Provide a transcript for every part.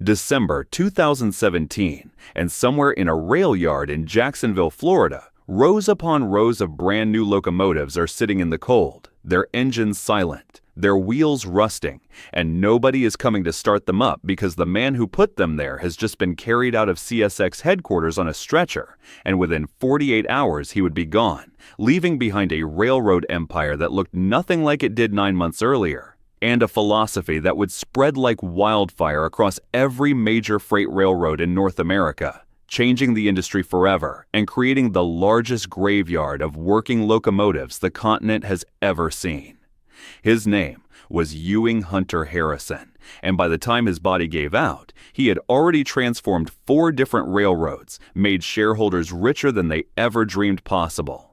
December 2017, and somewhere in a rail yard in Jacksonville, Florida, rows upon rows of brand new locomotives are sitting in the cold, their engines silent, their wheels rusting, and nobody is coming to start them up because the man who put them there has just been carried out of CSX headquarters on a stretcher, and within 48 hours he would be gone, leaving behind a railroad empire that looked nothing like it did 9 months earlier, and a philosophy that would spread like wildfire across every major freight railroad in North America, changing the industry forever and creating the largest graveyard of working locomotives the continent has ever seen. His name was Ewing Hunter Harrison, and by the time his body gave out, he had already transformed 4 different railroads, made shareholders richer than they ever dreamed possible,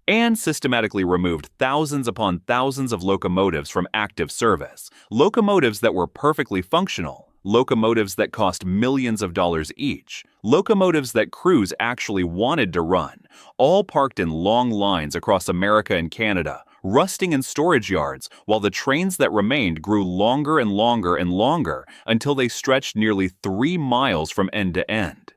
and systematically removed thousands upon thousands of locomotives from active service, locomotives that were perfectly functional, locomotives that cost millions of dollars each, locomotives that crews actually wanted to run, all parked in long lines across America and Canada, rusting in storage yards, while the trains that remained grew longer and longer and longer until they stretched nearly 3 miles from end to end.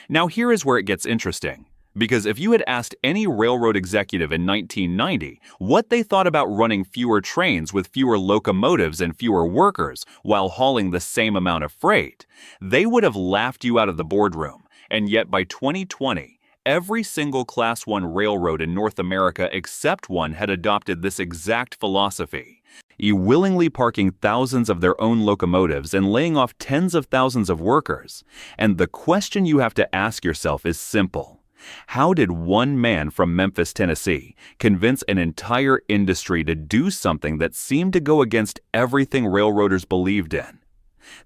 Now here is where it gets interesting. Because if you had asked any railroad executive in 1990 what they thought about running fewer trains with fewer locomotives and fewer workers while hauling the same amount of freight, they would have laughed you out of the boardroom. And yet by 2020, every single Class 1 railroad in North America except one had adopted this exact philosophy, willingly parking thousands of their own locomotives and laying off tens of thousands of workers. And the question you have to ask yourself is simple. How did one man from Memphis, Tennessee, convince an entire industry to do something that seemed to go against everything railroaders believed in?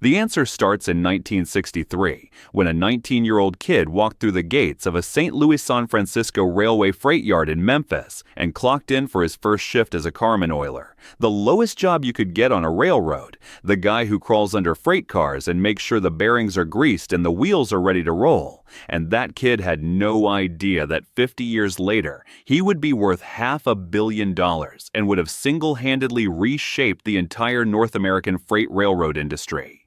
The answer starts in 1963, when a 19-year-old kid walked through the gates of a St. Louis-San Francisco railway freight yard in Memphis and clocked in for his first shift as a carman-oiler, the lowest job you could get on a railroad, the guy who crawls under freight cars and makes sure the bearings are greased and the wheels are ready to roll. And that kid had no idea that 50 years later, he would be worth $500 million and would have single-handedly reshaped the entire North American freight railroad industry.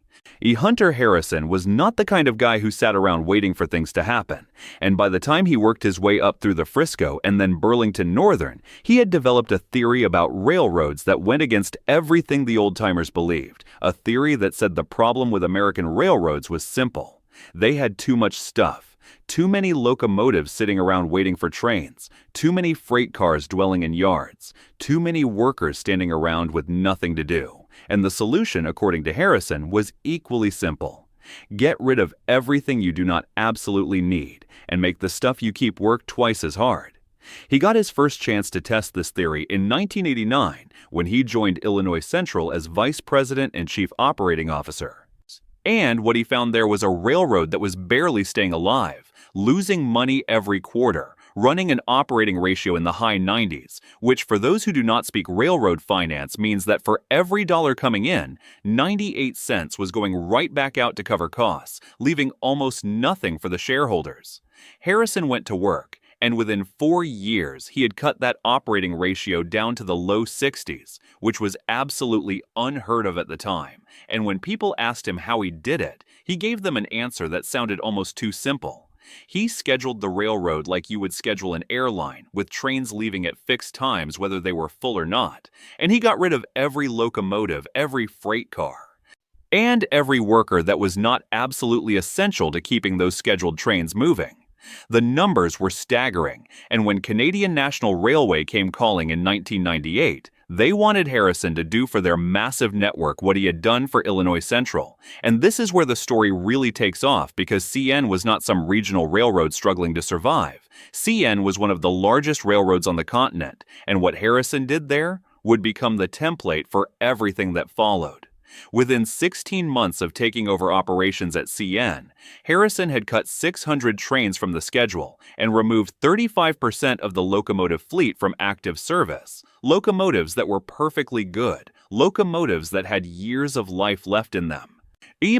Hunter Harrison was not the kind of guy who sat around waiting for things to happen, and by the time he worked his way up through the Frisco and then Burlington Northern, he had developed a theory about railroads that went against everything the old-timers believed, a theory that said the problem with American railroads was simple. They had too much stuff. Too many locomotives sitting around waiting for trains, too many freight cars dwelling in yards, too many workers standing around with nothing to do. And the solution, according to Harrison, was equally simple. Get rid of everything you do not absolutely need and make the stuff you keep work twice as hard. He got his first chance to test this theory in 1989 when he joined Illinois Central as vice president and chief operating officer. And what he found there was a railroad that was barely staying alive, losing money every quarter, running an operating ratio in the high 90s, which for those who do not speak railroad finance means that for every dollar coming in, 98 cents was going right back out to cover costs, leaving almost nothing for the shareholders. Harrison went to work, and within 4 years, he had cut that operating ratio down to the low 60s, which was absolutely unheard of at the time. And when people asked him how he did it, he gave them an answer that sounded almost too simple. He scheduled the railroad like you would schedule an airline, with trains leaving at fixed times whether they were full or not, and he got rid of every locomotive, every freight car, and every worker that was not absolutely essential to keeping those scheduled trains moving. The numbers were staggering, and when Canadian National Railway came calling in 1998, they wanted Harrison to do for their massive network what he had done for Illinois Central. And this is where the story really takes off, because CN was not some regional railroad struggling to survive. CN was one of the largest railroads on the continent, and what Harrison did there would become the template for everything that followed. Within 16 months of taking over operations at CN, Harrison had cut 600 trains from the schedule and removed 35% of the locomotive fleet from active service. Locomotives that were perfectly good, locomotives that had years of life left in them.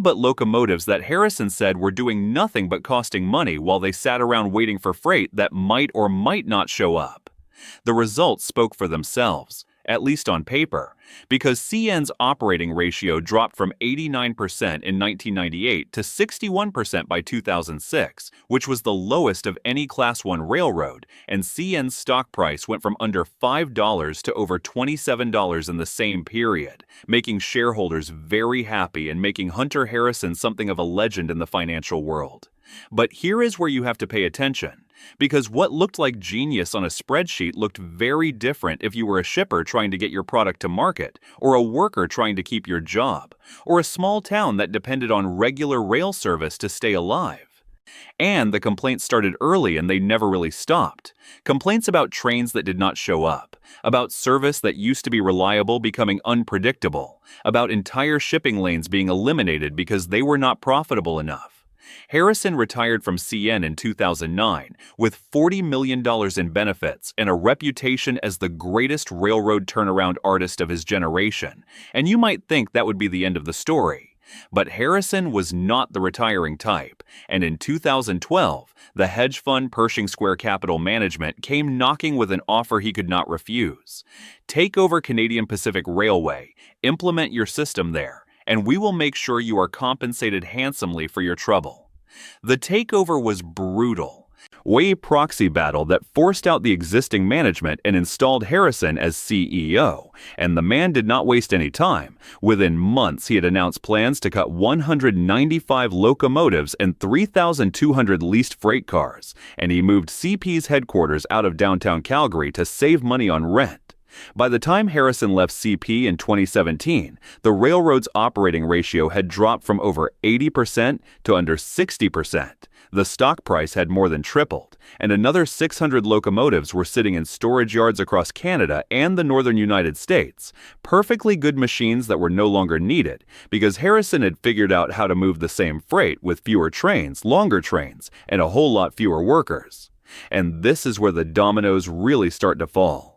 But locomotives that Harrison said were doing nothing but costing money while they sat around waiting for freight that might or might not show up. The results spoke for themselves. at least on paper, because CN's operating ratio dropped from 89% in 1998 to 61% by 2006, which was the lowest of any Class 1 railroad, and CN's stock price went from under $5 to over $27 in the same period, making shareholders very happy and making Hunter Harrison something of a legend in the financial world. But here is where you have to pay attention, because what looked like genius on a spreadsheet looked very different if you were a shipper trying to get your product to market, or a worker trying to keep your job, or a small town that depended on regular rail service to stay alive. And the complaints started early and they never really stopped. Complaints about trains that did not show up, about service that used to be reliable becoming unpredictable, about entire shipping lanes being eliminated because they were not profitable enough. Harrison retired from CN in 2009 with $40 million in benefits and a reputation as the greatest railroad turnaround artist of his generation, and you might think that would be the end of the story. But Harrison was not the retiring type, and in 2012, the hedge fund Pershing Square Capital Management came knocking with an offer he could not refuse. Take over Canadian Pacific Railway, implement your system there, and we will make sure you are compensated handsomely for your trouble. The takeover was brutal. A proxy battle that forced out the existing management and installed Harrison as CEO, and the man did not waste any time. Within months, he had announced plans to cut 195 locomotives and 3,200 leased freight cars, and he moved CP's headquarters out of downtown Calgary to save money on rent. By the time Harrison left CP in 2017, the railroad's operating ratio had dropped from over 80% to under 60%. The stock price had more than tripled, and another 600 locomotives were sitting in storage yards across Canada and the northern United States, perfectly good machines that were no longer needed, because Harrison had figured out how to move the same freight with fewer trains, longer trains, and a whole lot fewer workers. And this is where the dominoes really start to fall.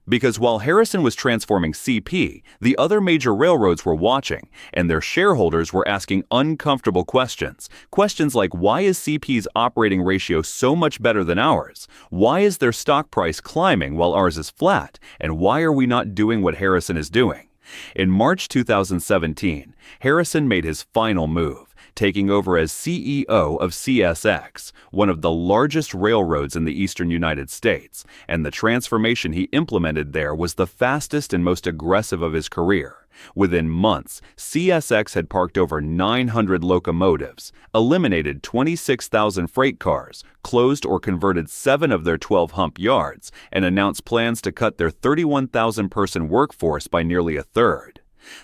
Because while Harrison was transforming CP, the other major railroads were watching, and their shareholders were asking uncomfortable questions. Questions like, why is CP's operating ratio so much better than ours? Why is their stock price climbing while ours is flat? And why are we not doing what Harrison is doing? In March 2017, Harrison made his final move, taking over as CEO of CSX, one of the largest railroads in the eastern United States, and the transformation he implemented there was the fastest and most aggressive of his career. Within months, CSX had parked over 900 locomotives, eliminated 26,000 freight cars, closed or converted 7 of their 12 hump yards, and announced plans to cut their 31,000-person workforce by nearly a third.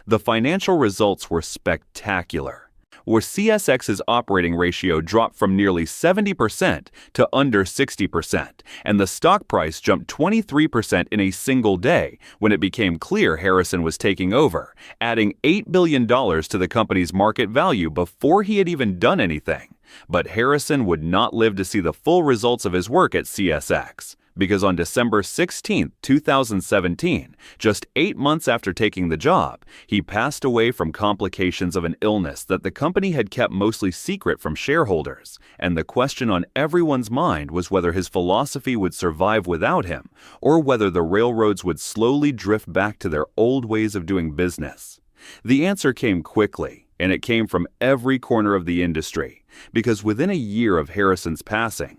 The financial results were spectacular, where CSX's operating ratio dropped from nearly 70% to under 60%, and the stock price jumped 23% in a single day when it became clear Harrison was taking over, adding $8 billion to the company's market value before he had even done anything. But Harrison would not live to see the full results of his work at CSX. Because on December 16, 2017, just 8 months after taking the job, he passed away from complications of an illness that the company had kept mostly secret from shareholders, and the question on everyone's mind was whether his philosophy would survive without him, or whether the railroads would slowly drift back to their old ways of doing business. The answer came quickly, and it came from every corner of the industry, because within a year of Harrison's passing,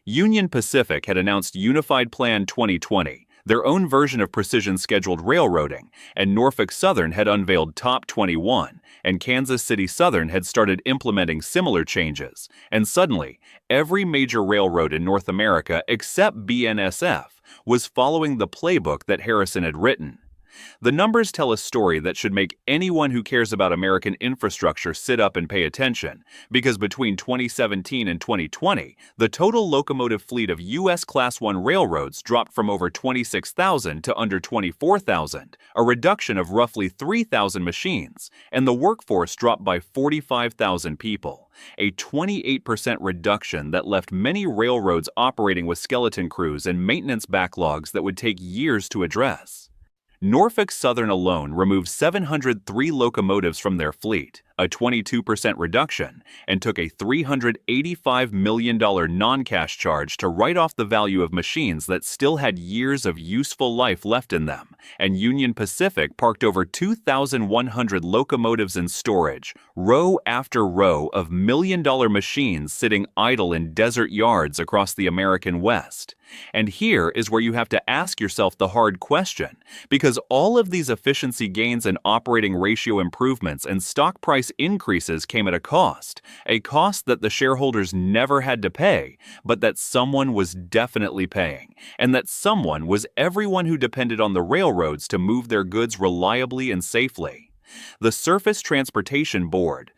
Union Pacific had announced Unified Plan 2020, their own version of precision scheduled railroading, and Norfolk Southern had unveiled Top 21, and Kansas City Southern had started implementing similar changes, and suddenly, every major railroad in North America except BNSF was following the playbook that Harrison had written. The numbers tell a story that should make anyone who cares about American infrastructure sit up and pay attention, because between 2017 and 2020, the total locomotive fleet of U.S. Class 1 railroads dropped from over 26,000 to under 24,000, a reduction of roughly 3,000 machines, and the workforce dropped by 45,000 people, a 28% reduction that left many railroads operating with skeleton crews and maintenance backlogs that would take years to address. Norfolk Southern alone removed 703 locomotives from their fleet, a 22% reduction, and took a $385 million non-cash charge to write off the value of machines that still had years of useful life left in them, and Union Pacific parked over 2,100 locomotives in storage, row after row of million-dollar machines sitting idle in desert yards across the American West. And here is where you have to ask yourself the hard question, because all of these efficiency gains and operating ratio improvements and stock price increases came at a cost that the shareholders never had to pay, but that someone was definitely paying, and that someone was everyone who depended on the railroads to move their goods reliably and safely. The Surface Transportation Board,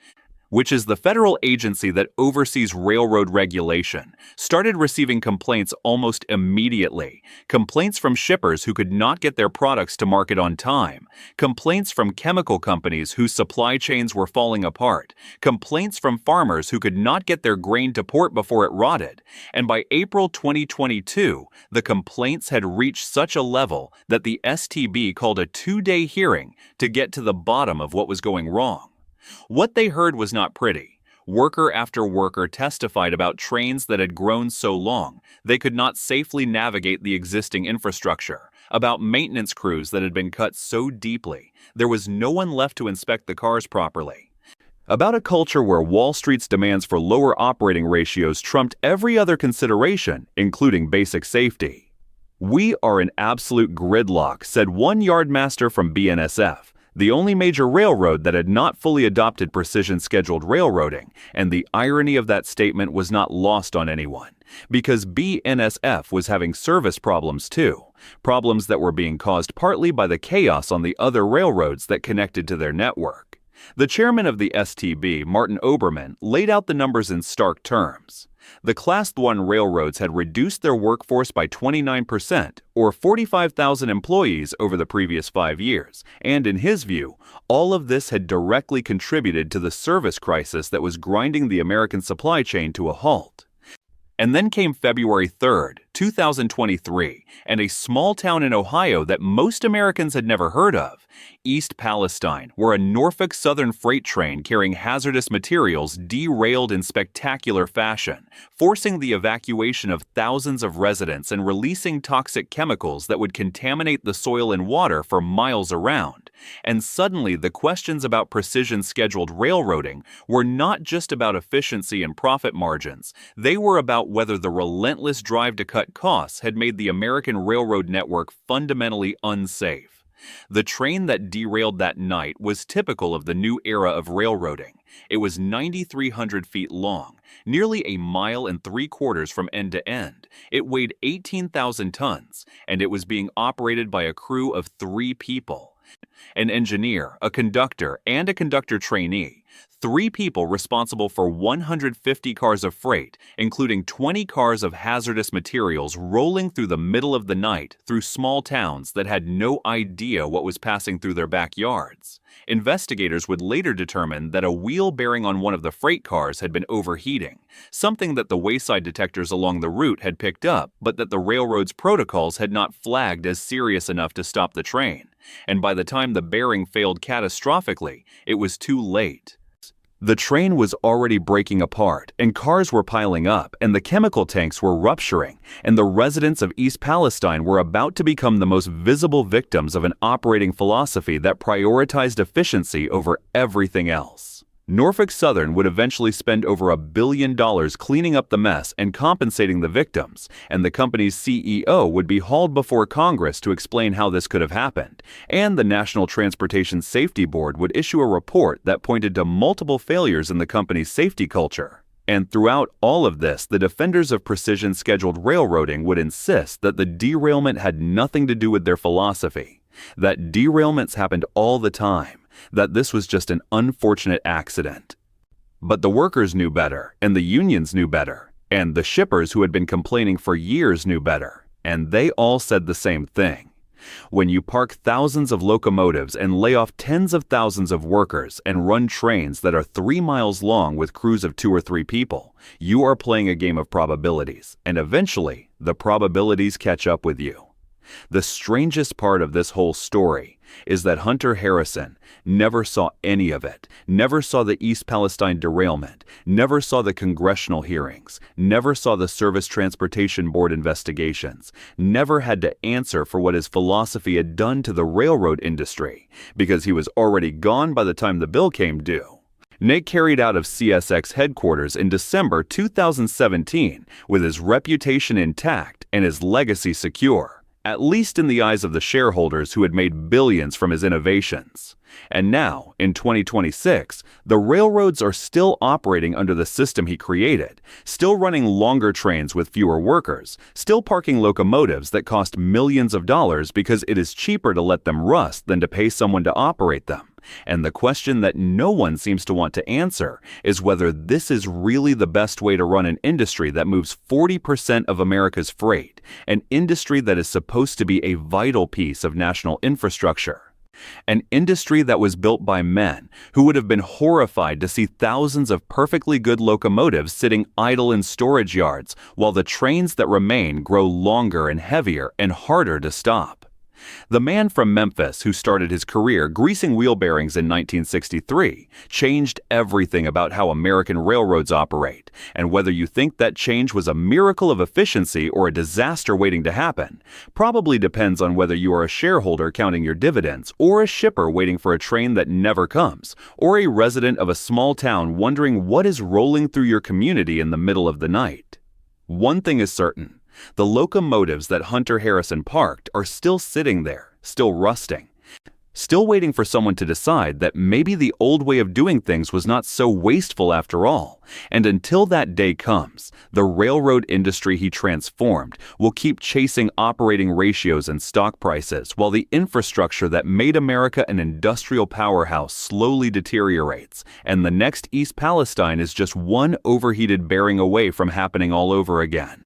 which is the federal agency that oversees railroad regulation, started receiving complaints almost immediately. Complaints from shippers who could not get their products to market on time. Complaints from chemical companies whose supply chains were falling apart. Complaints from farmers who could not get their grain to port before it rotted. And by April 2022, the complaints had reached such a level that the STB called a 2-day hearing to get to the bottom of what was going wrong. What they heard was not pretty. Worker after worker testified about trains that had grown so long they could not safely navigate the existing infrastructure, about maintenance crews that had been cut so deeply there was no one left to inspect the cars properly, about a culture where Wall Street's demands for lower operating ratios trumped every other consideration, including basic safety. "We are in absolute gridlock," said one yardmaster from BNSF, the only major railroad that had not fully adopted precision-scheduled railroading, and the irony of that statement was not lost on anyone, because BNSF was having service problems too, problems that were being caused partly by the chaos on the other railroads that connected to their network. The chairman of the STB, Martin Oberman, laid out the numbers in stark terms. The Class I railroads had reduced their workforce by 29%, or 45,000 employees over the previous 5 years, and in his view, all of this had directly contributed to the service crisis that was grinding the American supply chain to a halt. And then came February 3rd, 2023, and a small town in Ohio that most Americans had never heard of, East Palestine, where a Norfolk Southern freight train carrying hazardous materials derailed in spectacular fashion, forcing the evacuation of thousands of residents and releasing toxic chemicals that would contaminate the soil and water for miles around. And suddenly, the questions about precision-scheduled railroading were not just about efficiency and profit margins. They were about whether the relentless drive to cut costs had made the American railroad network fundamentally unsafe. The train that derailed that night was typical of the new era of railroading. It was 9,300 feet long, nearly 1.75 miles from end to end. It weighed 18,000 tons, and it was being operated by a crew of 3 people. An engineer, a conductor, and a conductor trainee. 3 people responsible for 150 cars of freight, including 20 cars of hazardous materials rolling through the middle of the night through small towns that had no idea what was passing through their backyards. Investigators would later determine that a wheel bearing on one of the freight cars had been overheating, something that the wayside detectors along the route had picked up, but that the railroad's protocols had not flagged as serious enough to stop the train. And by the time the bearing failed catastrophically, it was too late. The train was already breaking apart, and cars were piling up, and the chemical tanks were rupturing, and the residents of East Palestine were about to become the most visible victims of an operating philosophy that prioritized efficiency over everything else. Norfolk Southern would eventually spend over $1 billion cleaning up the mess and compensating the victims, and the company's CEO would be hauled before Congress to explain how this could have happened, and the National Transportation Safety Board would issue a report that pointed to multiple failures in the company's safety culture. And throughout all of this, the defenders of precision-scheduled railroading would insist that the derailment had nothing to do with their philosophy, that derailments happened all the time, that this was just an unfortunate accident. But the workers knew better, and the unions knew better, and the shippers who had been complaining for years knew better, and they all said the same thing. When you park thousands of locomotives and lay off tens of thousands of workers and run trains that are 3 miles long with crews of 2 or 3 people, you are playing a game of probabilities, and eventually, the probabilities catch up with you. The strangest part of this whole story is that Hunter Harrison never saw any of it, never saw the East Palestine derailment, never saw the congressional hearings, never saw the Surface Transportation Board investigations, never had to answer for what his philosophy had done to the railroad industry, because he was already gone by the time the bill came due. Nate carried out of CSX headquarters in December 2017 with his reputation intact and his legacy secure, at least in the eyes of the shareholders who had made billions from his innovations. And now, in 2026, the railroads are still operating under the system he created, still running longer trains with fewer workers, still parking locomotives that cost millions of dollars because it is cheaper to let them rust than to pay someone to operate them. And the question that no one seems to want to answer is whether this is really the best way to run an industry that moves 40% of America's freight, an industry that is supposed to be a vital piece of national infrastructure. An industry that was built by men who would have been horrified to see thousands of perfectly good locomotives sitting idle in storage yards while the trains that remain grow longer and heavier and harder to stop. The man from Memphis who started his career greasing wheel bearings in 1963 changed everything about how American railroads operate, and whether you think that change was a miracle of efficiency or a disaster waiting to happen probably depends on whether you are a shareholder counting your dividends, or a shipper waiting for a train that never comes, or a resident of a small town wondering what is rolling through your community in the middle of the night. One thing is certain. The locomotives that Hunter Harrison parked are still sitting there, still rusting, still waiting for someone to decide that maybe the old way of doing things was not so wasteful after all. And until that day comes, the railroad industry he transformed will keep chasing operating ratios and stock prices while the infrastructure that made America an industrial powerhouse slowly deteriorates, and the next East Palestine is just one overheated bearing away from happening all over again.